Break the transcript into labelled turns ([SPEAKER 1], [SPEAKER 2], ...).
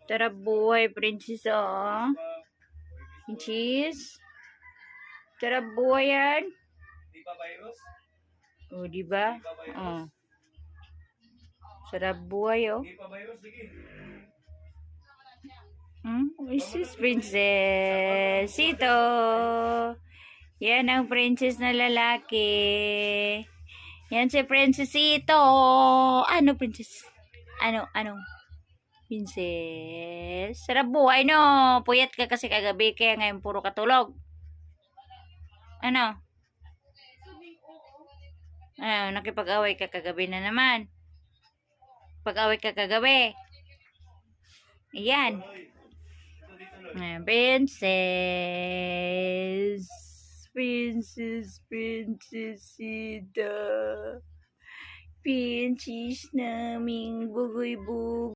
[SPEAKER 1] Tara buhay, princess, oh. Princess. Tara buhay yan.
[SPEAKER 2] Di ba virus?
[SPEAKER 1] O, diba? Oh. Sarap buhay, oh.
[SPEAKER 2] Di pa virus, sige.
[SPEAKER 1] This is princess. Ito. Yan ang princess na lalaki. Yan si princessito. Ano, princess? Ano? Princess. Sarap buhay, no? Puyat ka kasi kagabi, kaya ngayon puro katulog. Ano? Nakipag-away ka kagabi na naman. Pag-away ka kagabi. Ayan. Princess. Princessita. Princess naming bugoy-bugoy.